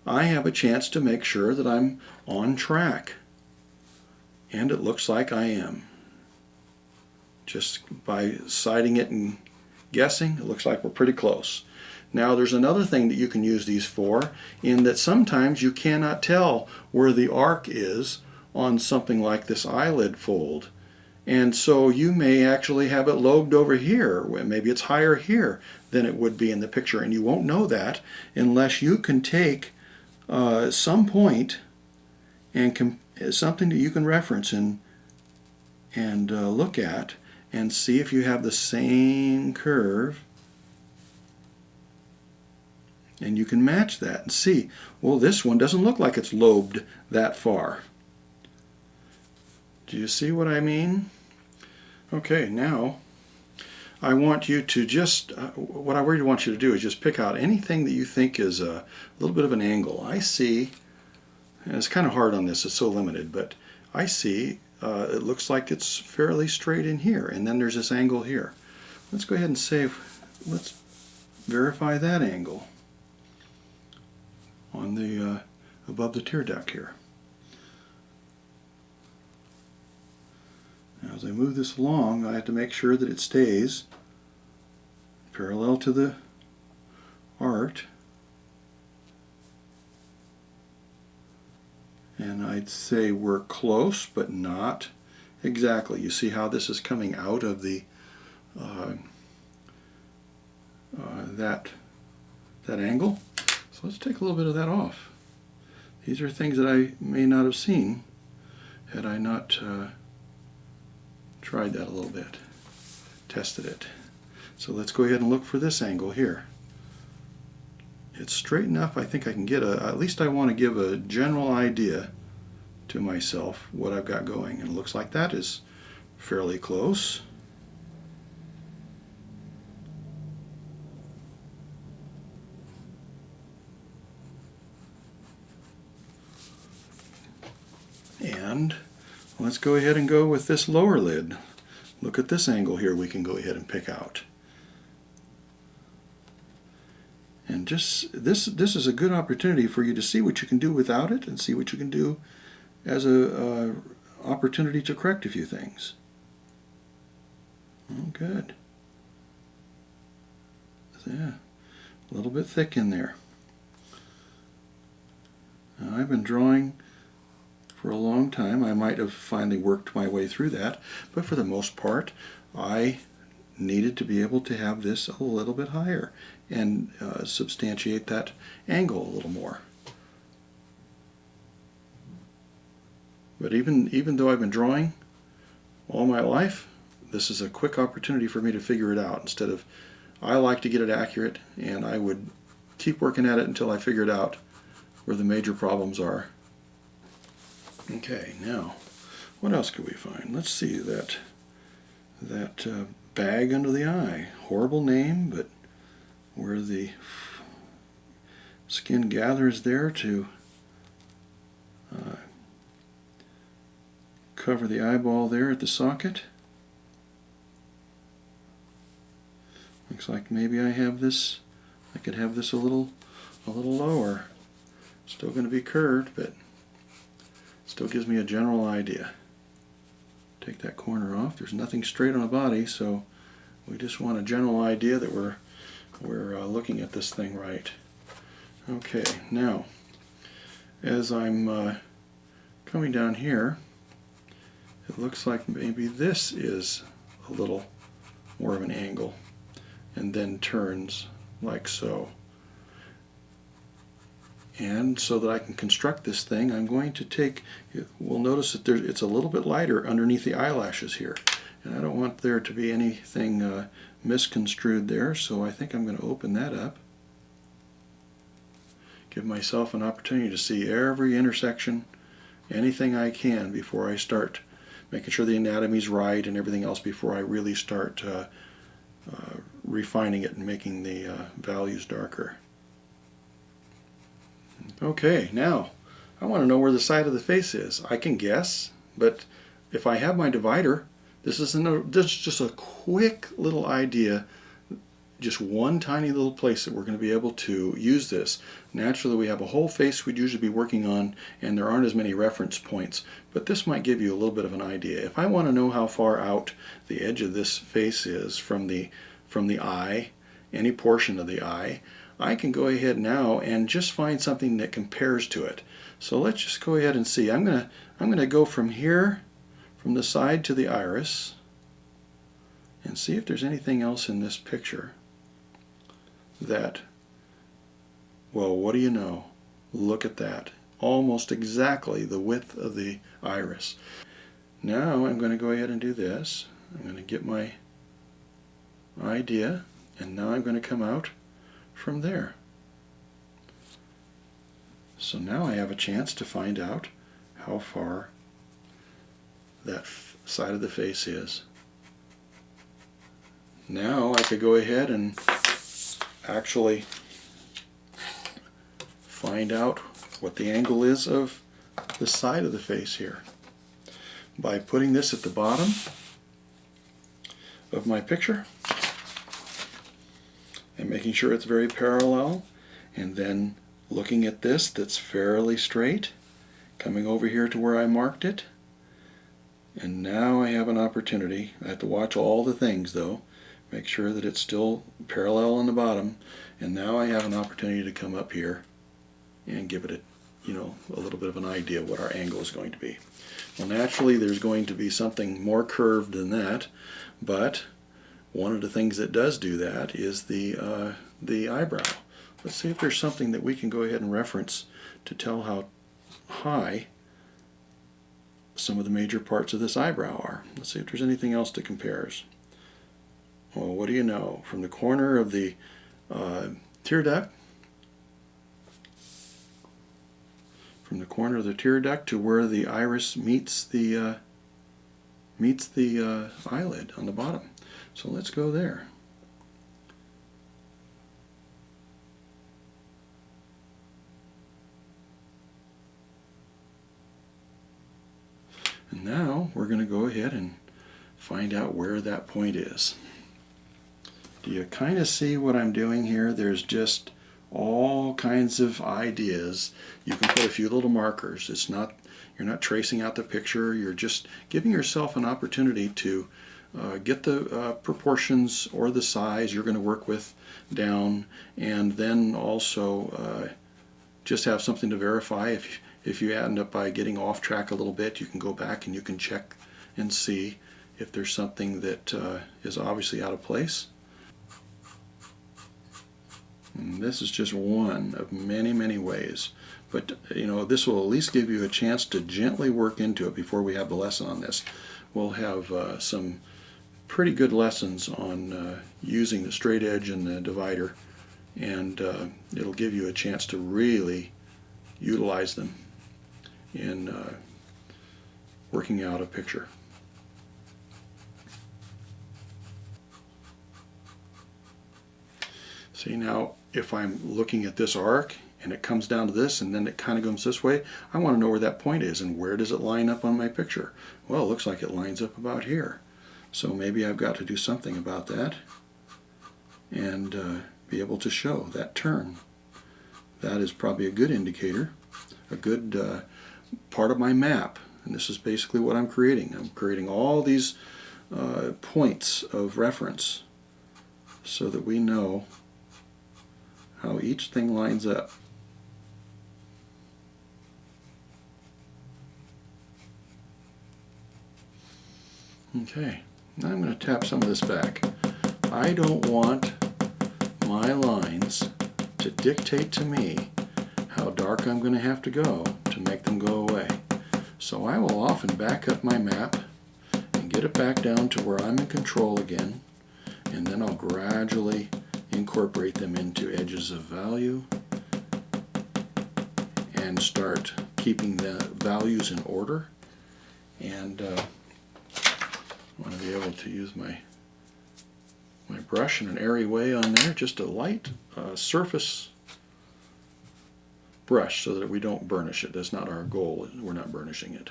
I have a chance to make sure that I'm on track. And it looks like I am. Just by sighting it and guessing, it looks like we're pretty close. Now there's another thing that you can use these for, in that sometimes you cannot tell where the arc is on something like this eyelid fold. And so you may actually have it lobed over here. Maybe it's higher here than it would be in the picture, and you won't know that unless you can take some point and something that you can reference and look at and see if you have the same curve, and you can match that and see, well, this one doesn't look like it's lobed that far. Do you see what I mean? Okay, now I want you to just, what I really want you to do is just pick out anything that you think is a little bit of an angle. I see, and it's kind of hard on this, it's so limited, but I see it looks like it's fairly straight in here, and then there's this angle here. Let's go ahead and save, let's verify that angle on the above the tear duct here. Now as I move this along, I have to make sure that it stays parallel to the art. And I'd say we're close, but not exactly. You see how this is coming out of the that angle? So let's take a little bit of that off. These are things that I may not have seen had I not tried that a little bit, tested it. So let's go ahead and look for this angle here. It's straight enough. I think I can get at least I want to give a general idea to myself what I've got going, and it looks like that is fairly close. And let's go ahead and go with this lower lid. Look at this angle here we can go ahead and pick out. And just this is a good opportunity for you to see what you can do without it and see what you can do as a opportunity to correct a few things. Oh, good. Yeah, a little bit thick in there. Now, I've been drawing for a long time. I might have finally worked my way through that, but for the most part I needed to be able to have this a little bit higher and substantiate that angle a little more. But even though I've been drawing all my life, this is a quick opportunity for me to figure it out. Instead of, I like to get it accurate, and I would keep working at it until I figured out where the major problems are. Okay, now what else could we find? Let's see, that bag under the eye. Horrible name, but where the skin gathers there to cover the eyeball there at the socket. Looks like maybe I could have this a little lower. Still going to be curved, but still gives me a general idea. Take that corner off. There's nothing straight on the body, so we just want a general idea that we're looking at this thing right. Okay, now as I'm coming down here, it looks like maybe this is a little more of an angle and then turns like so. And so that I can construct this thing, I'm going to take, we'll notice that it's a little bit lighter underneath the eyelashes here. And I don't want there to be anything misconstrued there, so I think I'm going to open that up. Give myself an opportunity to see every intersection, anything I can before I start making sure the anatomy's right and everything else before I really start refining it and making the values darker. Okay, now I want to know where the side of the face is. I can guess, but if I have my divider, this is just a quick little idea just one tiny little place that we're going to be able to use this. Naturally, we have a whole face we'd usually be working on, and there aren't as many reference points, but this might give you a little bit of an idea. If I want to know how far out the edge of this face is from the eye, any portion of the eye, I can go ahead now and just find something that compares to it. So let's just go ahead and see. I'm gonna go from here, from the side to the iris, and see if there's anything else in this picture that, well, what do you know? Look at that. Almost exactly the width of the iris. Now I'm going to go ahead and do this. I'm going to get my idea, and now I'm going to come out from there. So now I have a chance to find out how far that side of the face is. Now I could go ahead and actually find out what the angle is of the side of the face here by putting this at the bottom of my picture and making sure it's very parallel, and then looking at this that's fairly straight, coming over here to where I marked it, and now I have an opportunity. I have to watch all the things though, make sure that it's still parallel on the bottom, and now I have an opportunity to come up here and give it a little bit of an idea what our angle is going to be. Well, naturally there's going to be something more curved than that, but one of the things that does do that is the eyebrow. Let's see if there's something that we can go ahead and reference to tell how high some of the major parts of this eyebrow are. Let's see if there's anything else that compares. Well, what do you know? From the corner of the tear duct, to where the iris meets the eyelid on the bottom. So let's go there. And now we're going to go ahead and find out where that point is. Do you kind of see what I'm doing here? There's just all kinds of ideas. You can put a few little markers. You're not tracing out the picture. You're just giving yourself an opportunity to get the proportions or the size you're going to work with down, and then also just have something to verify. If you end up by getting off track a little bit, you can go back and you can check and see if there's something that is obviously out of place. And this is just one of many, many ways. But this will at least give you a chance to gently work into it before we have the lesson on this. We'll have some pretty good lessons on using the straight edge and the divider, and it'll give you a chance to really utilize them in working out a picture. See, now if I'm looking at this arc and it comes down to this and then it kind of goes this way, I want to know where that point is and where does it line up on my picture. Well, it looks like it lines up about here. So maybe I've got to do something about that and be able to show that turn. That is probably a good indicator, a good part of my map. And this is basically what I'm creating. I'm creating all these points of reference so that we know how each thing lines up. Okay, now I'm going to tap some of this back. I don't want my lines to dictate to me how dark I'm going to have to go to make them go away. So I will often back up my map and get it back down to where I'm in control again, and then I'll gradually incorporate them into edges of value and start keeping the values in order. And I want to be able to use my brush in an airy way on there, just a light surface brush so that we don't burnish it. That's not our goal. We're not burnishing it.